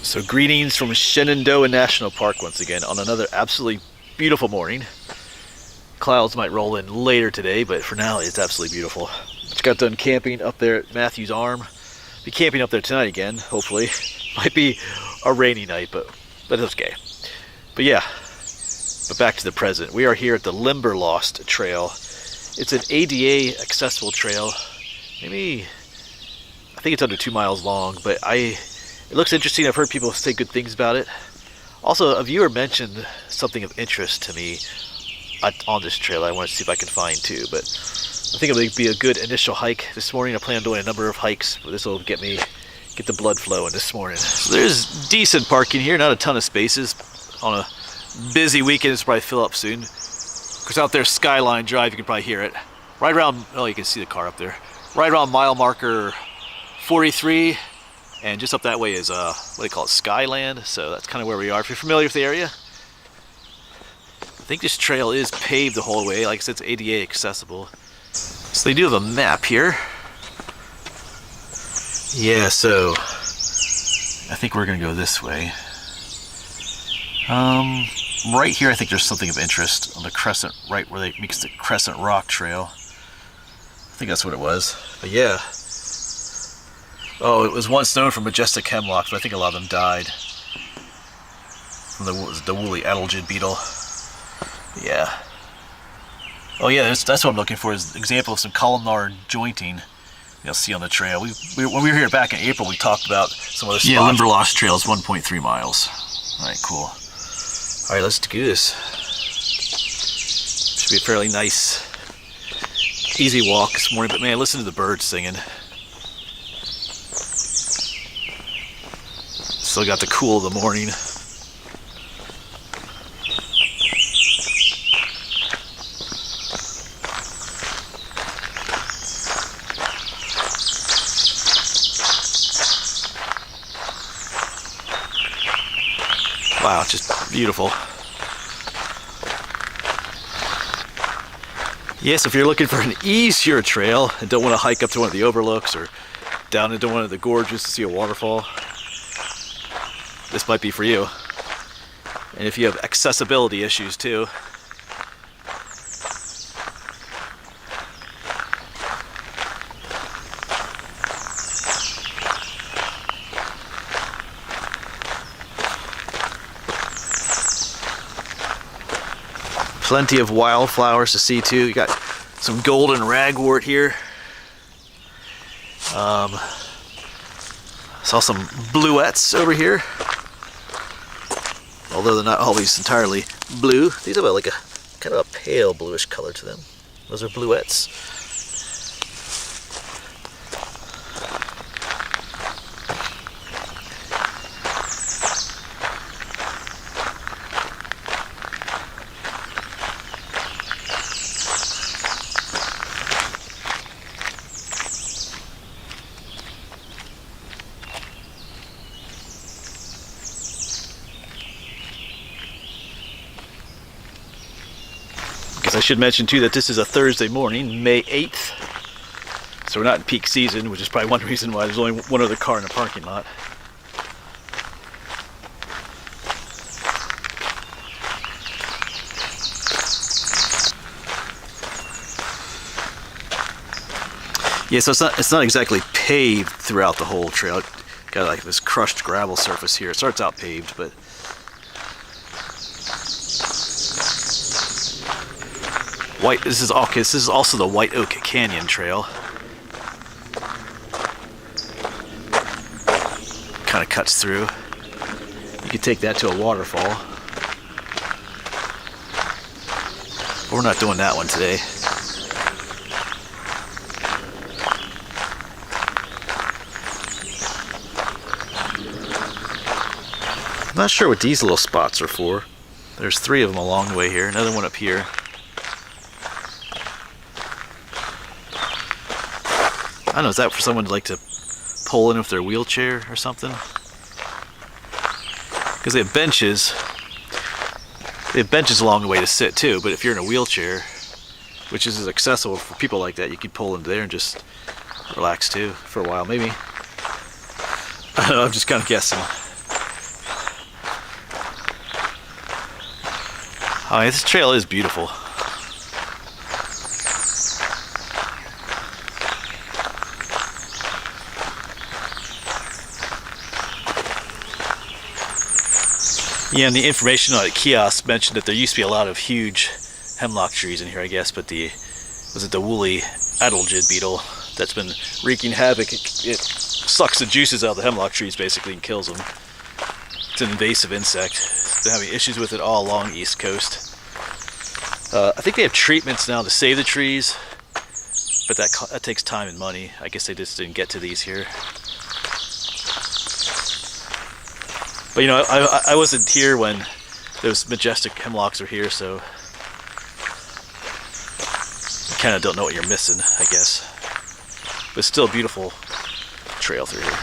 So greetings from Shenandoah National Park once again on another absolutely beautiful morning. Clouds might roll in later today, but for now it's absolutely beautiful. Just got done camping up there at Matthew's Arm. Be camping up there tonight again, hopefully. Might be a rainy night, but it's okay. But yeah, but back to the present. We are here at the Limberlost Trail. It's an ADA accessible trail. Maybe, I think it's under 2 miles long, but it looks interesting. I've heard people say good things about it. Also, a viewer mentioned something of interest to me on this trail I want to see if I can find too, but I think it would be a good initial hike this morning. I plan on doing a number of hikes, but this will get the blood flowing this morning. So there's decent parking here, not a ton of spaces. On a busy weekend, it's probably fill up soon. Because out there, Skyline Drive, you can probably hear it. Right around, oh, you can see the car up there. Right around mile marker 43. And just up that way is, what do they call it, Skyland? So that's kind of where we are. If you're familiar with the area, I think this trail is paved the whole way. Like I said, it's ADA accessible. So they do have a map here. Yeah, so I think we're going to go this way. Right here, I think there's something of interest on the crescent, right where they mix the Crescent Rock Trail. I think that's what it was. But yeah. Oh, it was once known for majestic hemlocks, but I think a lot of them died from the woolly adelgid beetle. Yeah. Oh yeah, that's what I'm looking for, is an example of some columnar jointing you'll see on the trail. When we were here back in April, we talked about some of the spots. Yeah, Limberlost Trail is 1.3 miles. All right, cool. All right, let's do this. Should be a fairly nice, easy walk this morning, but man, listen to the birds singing. Still got the cool of the morning. Wow, just beautiful. Yes, if you're looking for an easier trail and don't want to hike up to one of the overlooks or down into one of the gorges to see a waterfall, this might be for you. And if you have accessibility issues too. Plenty of wildflowers to see too. You got some golden ragwort here. Saw some bluets over here. Although they're not always entirely blue. These have like a kind of a pale bluish color to them. Those are bluets. I should mention too that this is a Thursday morning, May 8th. So we're not in peak season, which is probably one reason why there's only one other car in the parking lot. Yeah, so it's not exactly paved throughout the whole trail. It got like this crushed gravel surface here. It starts out paved, but this is also the White Oak Canyon Trail. Kind of cuts through. You could take that to a waterfall. But we're not doing that one today. I'm not sure what these little spots are for. There's 3 of them along the way here. Another one up here. I don't know, is that for someone to like to pull in with their wheelchair or something? Because they have benches. They have benches along the way to sit too, but if you're in a wheelchair, which is accessible for people like that, you could pull into there and just relax too for a while, maybe. I don't know, I'm just kind of guessing. Oh, this trail is beautiful. Yeah, and the information on the kiosk mentioned that there used to be a lot of huge hemlock trees in here, I guess, but was it the woolly adelgid beetle that's been wreaking havoc? It sucks the juices out of the hemlock trees basically and kills them. It's an invasive insect. Been having issues with it all along the East Coast. I think they have treatments now to save the trees, but that takes time and money. I guess they just didn't get to these here. But you know, I wasn't here when those majestic hemlocks were here, so you kind of don't know what you're missing, I guess. But it's still a beautiful trail through here.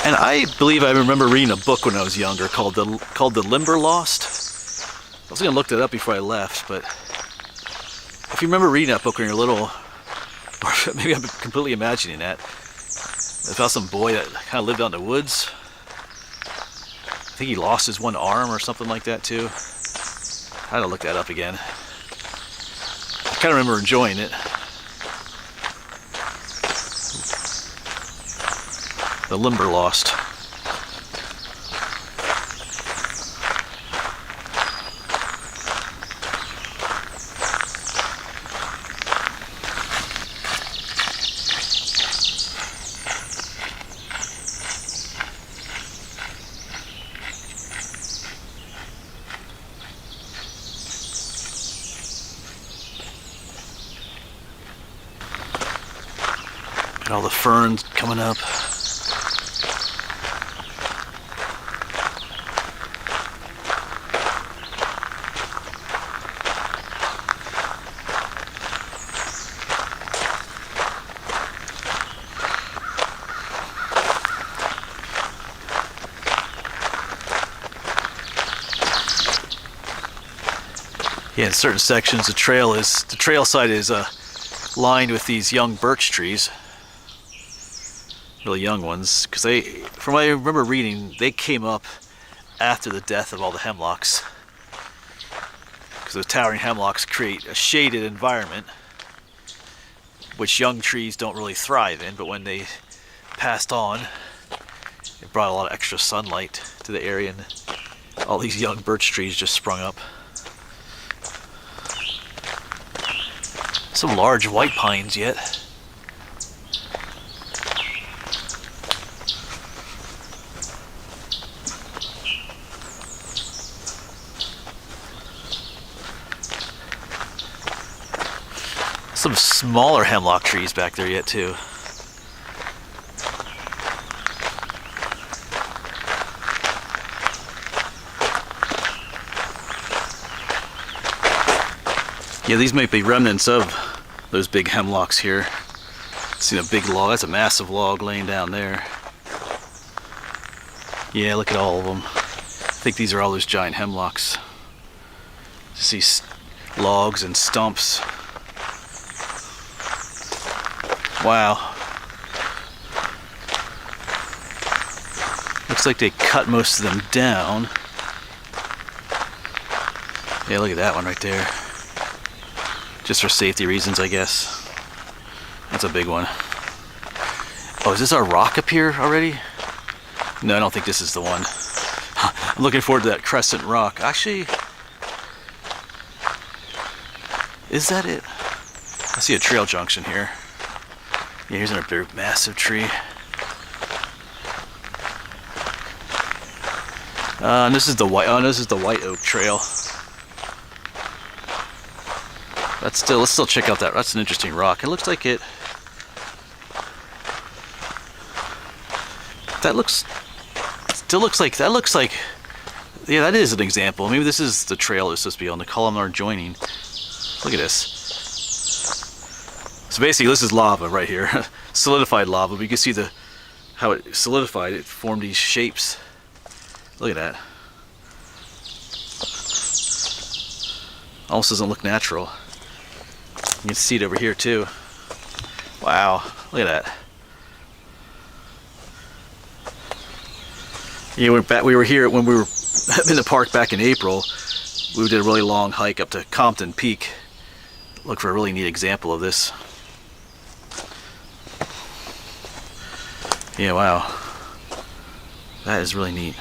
And I believe I remember reading a book when I was younger called the Limberlost. I was gonna look that up before I left, but if you remember reading that book when you're little, or maybe I'm completely imagining that, about some boy that kind of lived out in the woods. I think he lost his one arm or something like that too. I had to look that up again. I kind of remember enjoying it. The Limberlost. Got all the ferns coming up. Yeah, in certain sections the trail side is lined with these young birch trees. Really young ones, because from what I remember reading, they came up after the death of all the hemlocks. Because those towering hemlocks create a shaded environment, which young trees don't really thrive in, but when they passed on, it brought a lot of extra sunlight to the area, and all these young birch trees just sprung up. Some large white pines yet. Some smaller hemlock trees back there yet too. Yeah, these might be remnants of those big hemlocks here. Seen a big log, that's a massive log laying down there. Yeah, look at all of them. I think these are all those giant hemlocks. Just these logs and stumps. Wow. Looks like they cut most of them down. Yeah, look at that one right there. Just for safety reasons, I guess. That's a big one. Oh, is this our rock up here already? No, I don't think this is the one. I'm looking forward to that crescent rock. Actually, is that it? I see a trail junction here. Yeah, here's another massive tree. And this is the white oak trail. Let's still check out that. That's an interesting rock. It looks like it. That looks like. Yeah, that is an example. Maybe this is the trail it's supposed to be on, the columnar joining. Look at this. So basically, this is lava right here, solidified lava. But you can see how it solidified. It formed these shapes. Look at that. Almost doesn't look natural. You can see it over here too. Wow, look at that. Yeah, we were here when we were in the park back in April. We did a really long hike up to Compton Peak. Look for a really neat example of this. Yeah, wow. That is really neat.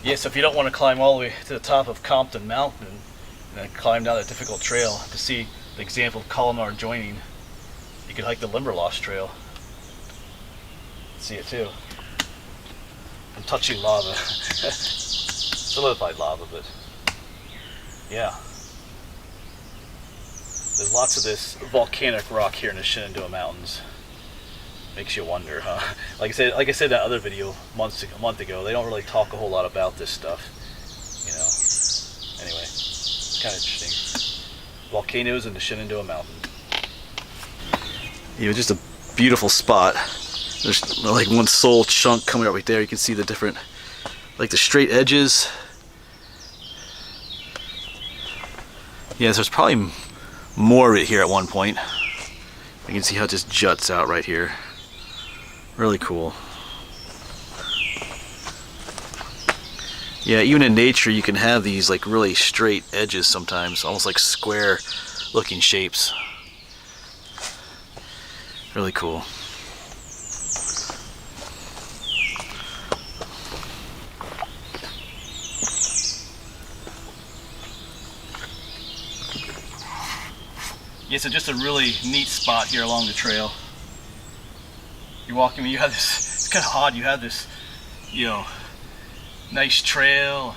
Yeah, so if you don't want to climb all the way to the top of Compton Mountain and then climb down that difficult trail to see the example of columnar joining, you could hike the Limberlost trail. See it too. I'm touching lava. Solidified lava, but yeah. There's lots of this volcanic rock here in the Shenandoah Mountains. Makes you wonder, huh? Like I said in that other video a month ago, they don't really talk a whole lot about this stuff. You know. Anyway, it's kind of interesting. Volcanoes in the Shenandoah Mountain. Yeah, just a beautiful spot. There's like one sole chunk coming up right there. You can see the different, like the straight edges. Yeah, so there's probably more of it here at one point. You can see how it just juts out right here. Really cool. Yeah, even in nature you can have these like really straight edges sometimes, almost like square looking shapes. Really cool. Yeah, so just a really neat spot here along the trail. You're walking, you have this, it's kind of odd, you have this, you know, nice trail,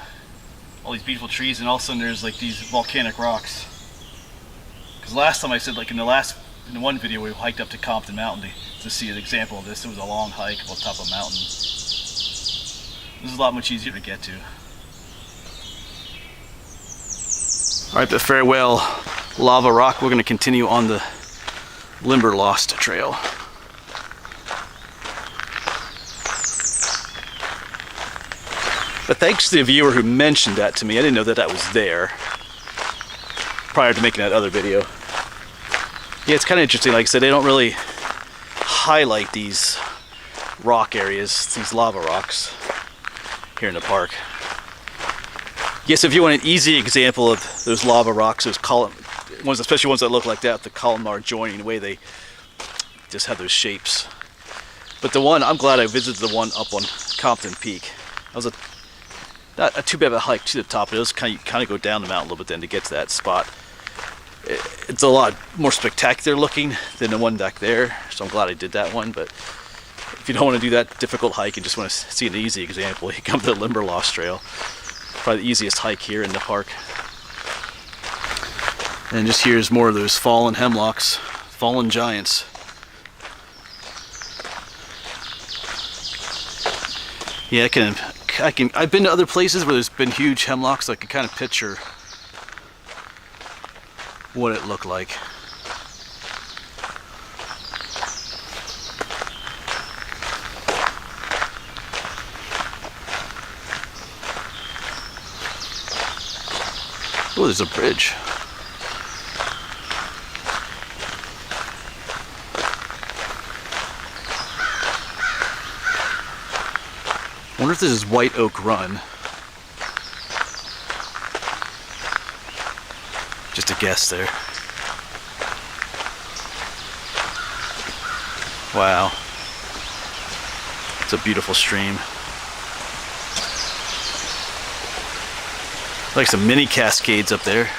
all these beautiful trees, and all of a sudden there's like these volcanic rocks. Because last time I said, like in the one video we hiked up to Compton Mountain to see an example of this. It was a long hike up on top of a mountain. This is a lot much easier to get to. Alright, the farewell lava rock. We're going to continue on the Limberlost trail. But thanks to the viewer who mentioned that to me. I didn't know that that was there prior to making that other video. Yeah, it's kind of interesting. Like I said, they don't really highlight these rock areas, these lava rocks here in the park. Yes, if you want an easy example of those lava rocks, those ones, especially ones that look like that, the columnar joining, the way they just have those shapes. But the one, I'm glad I visited the one up on Compton Peak. That was not a too bad of a hike to the top. It was kind of go down the mountain a little bit then to get to that spot. It's a lot more spectacular looking than the one back there, so I'm glad I did that one. But if you don't want to do that difficult hike and just want to see an easy example, you come to the Limberlost Trail. Probably the easiest hike here in the park. And just here's more of those fallen hemlocks, fallen giants. Yeah, I've been to other places where there's been huge hemlocks, so I can kind of picture what it looked like. Oh, there's a bridge. I wonder if this is White Oak Run. Just a guess there. Wow. It's a beautiful stream. Like some mini cascades up there.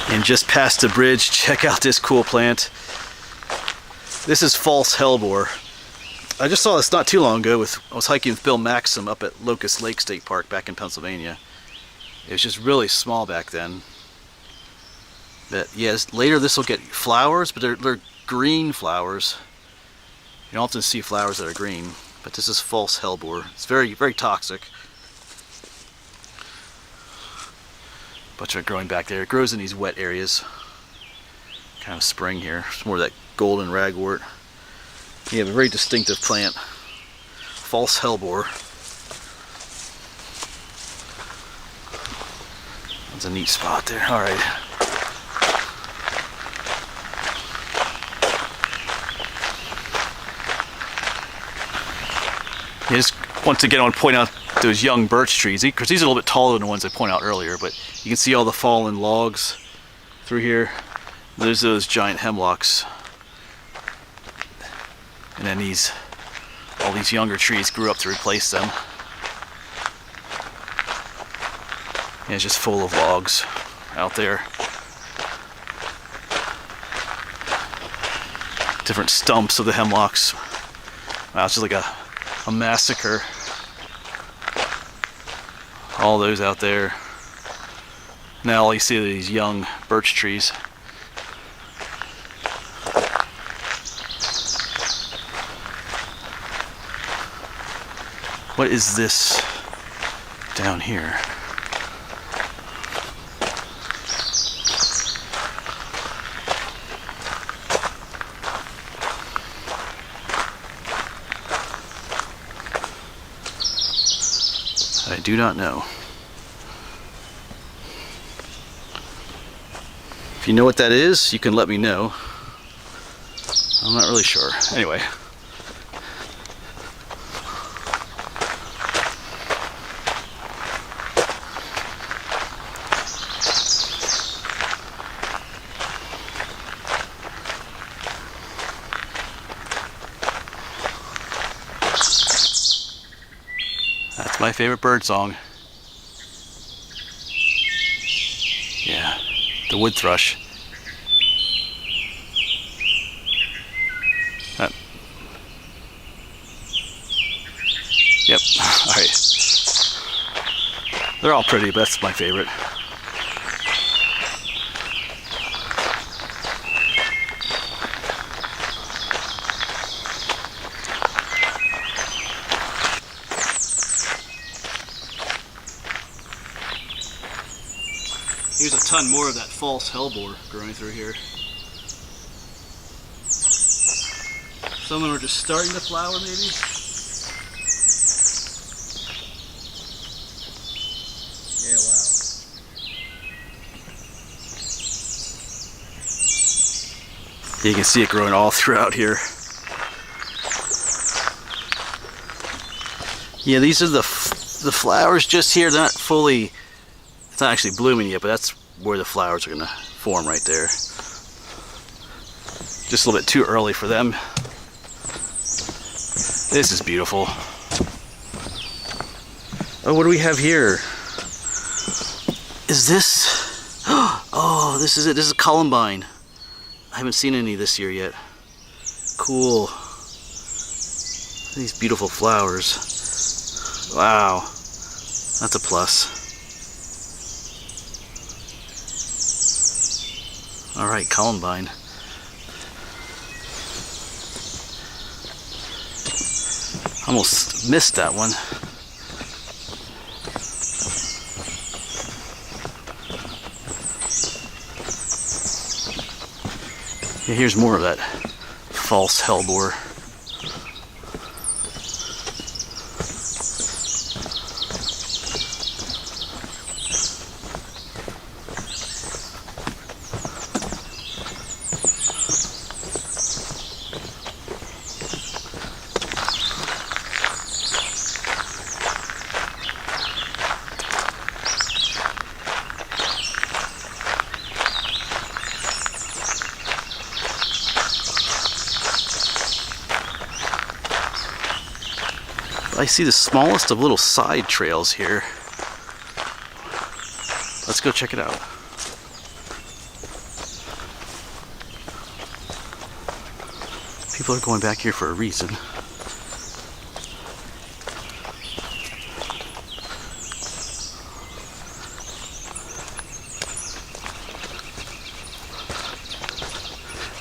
And just past the bridge, check out this cool plant. This is false hellebore. I just saw this not too long ago. I was hiking with Bill Maxim up at Locust Lake State Park back in Pennsylvania. It was just really small back then. But yes, later this will get flowers, but they're green flowers. You don't often see flowers that are green, but this is false hellebore. It's very, very toxic. Bunch of it growing back there. It grows in these wet areas. Kind of spring here. It's more of that golden ragwort. You have a very distinctive plant. False hellebore. That's a neat spot there. Alright. I just once again I want to point out those young birch trees, because these are a little bit taller than the ones I pointed out earlier, but you can see all the fallen logs through here. There's those giant hemlocks. And then all these younger trees grew up to replace them. And it's just full of logs out there. Different stumps of the hemlocks. Wow, it's just like a massacre. All those out there. Now all you see are these young birch trees. What is this down here? I do not know. If you know what that is, you can let me know. I'm not really sure. Anyway. That's my favorite bird song. Yeah, the wood thrush. Yep, alright. They're all pretty, but that's my favorite. Here's a ton more of that false hellebore growing through here. Some of them are just starting to flower, maybe. Yeah, wow. You can see it growing all throughout here. Yeah, these are the flowers just here. They're not fully. It's not actually blooming yet, but that's where the flowers are going to form right there. Just a little bit too early for them. This is beautiful. Oh, what do we have here? Is this? Oh, this is it. This is Columbine. I haven't seen any this year yet. Cool. These beautiful flowers. Wow. That's a plus. Alright, Columbine. Almost missed that one. Yeah, here's more of that false hellebore. I see the smallest of little side trails here. Let's go check it out. People are going back here for a reason.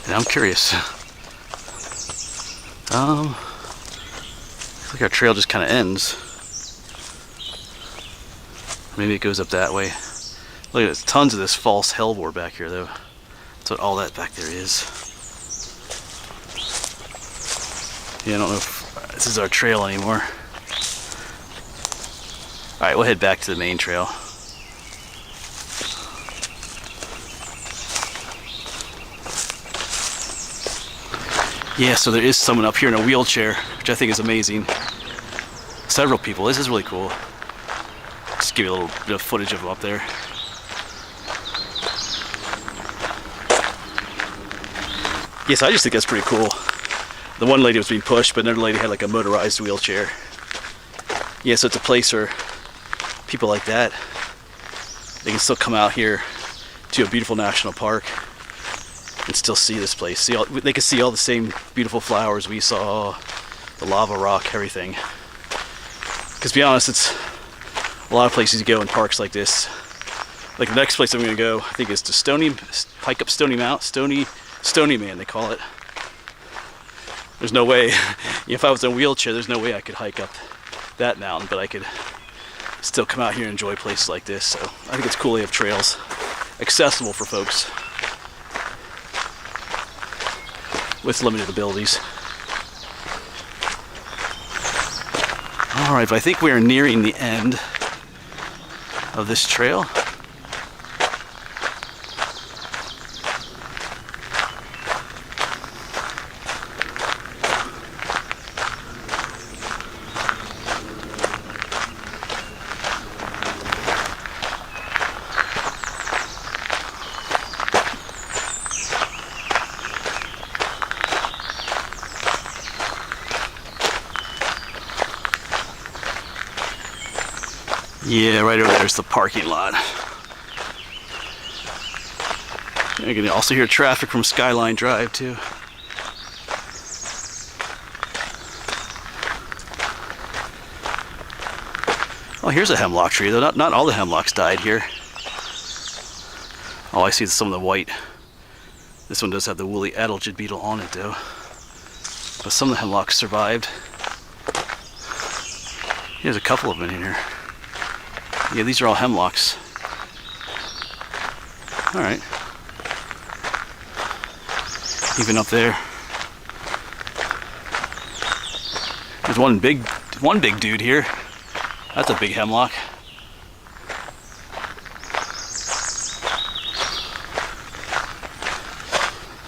And I'm curious. Looks like our trail just kind of ends. Maybe it goes up that way. Look at this, tons of this false hellebore back here though. That's what all that back there is. Yeah, I don't know if this is our trail anymore. Alright, we'll head back to the main trail. Yeah, so there is someone up here in a wheelchair, which I think is amazing. Several people. This is really cool. Just give you a little bit of footage of them up there. Yes, I just think that's pretty cool. The one lady was being pushed, but another lady had like a motorized wheelchair. Yeah, so it's a place where people like that, they can still come out here to a beautiful national park and still see this place. They can see all the same beautiful flowers we saw, the lava rock, everything. Because to be honest, it's a lot of places you go in parks like this. Like the next place I'm going to go, I think is to hike up Stony Mount, Stony Man they call it. There's no way, if I was in a wheelchair, there's no way I could hike up that mountain, but I could still come out here and enjoy places like this. So I think it's cool they have trails accessible for folks with limited abilities. Alright, but I think we are nearing the end of this trail. Yeah, right over there's the parking lot. You can also hear traffic from Skyline Drive too. Oh, here's a hemlock tree, though. Not all the hemlocks died here. Oh, I see some of the white. This one does have the woolly adelgid beetle on it, though. But some of the hemlocks survived. There's a couple of them in here. Yeah, these are all hemlocks. Alright. Even up there. There's one big dude here. That's a big hemlock.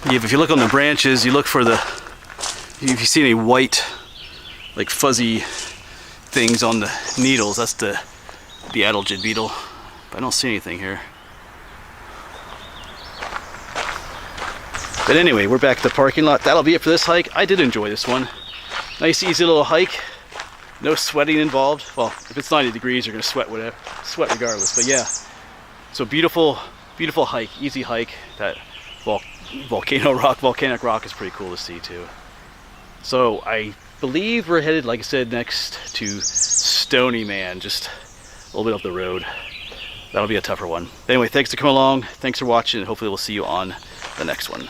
Yeah, if you look on the branches, you look for if you see any white, like fuzzy things on the needles, that's the adelgid beetle, but I don't see anything here. But anyway, we're back at the parking lot. That'll be it for this hike. I did enjoy this one. Nice easy little hike. No sweating involved. Well, if it's 90 degrees, you're gonna sweat regardless. But yeah, so beautiful hike, easy hike. That volcanic rock is pretty cool to see too. So I believe we're headed, like I said, next to Stony Man, just a little bit up the road. That'll be a tougher one. Anyway, thanks for coming along. Thanks for watching, and hopefully we'll see you on the next one.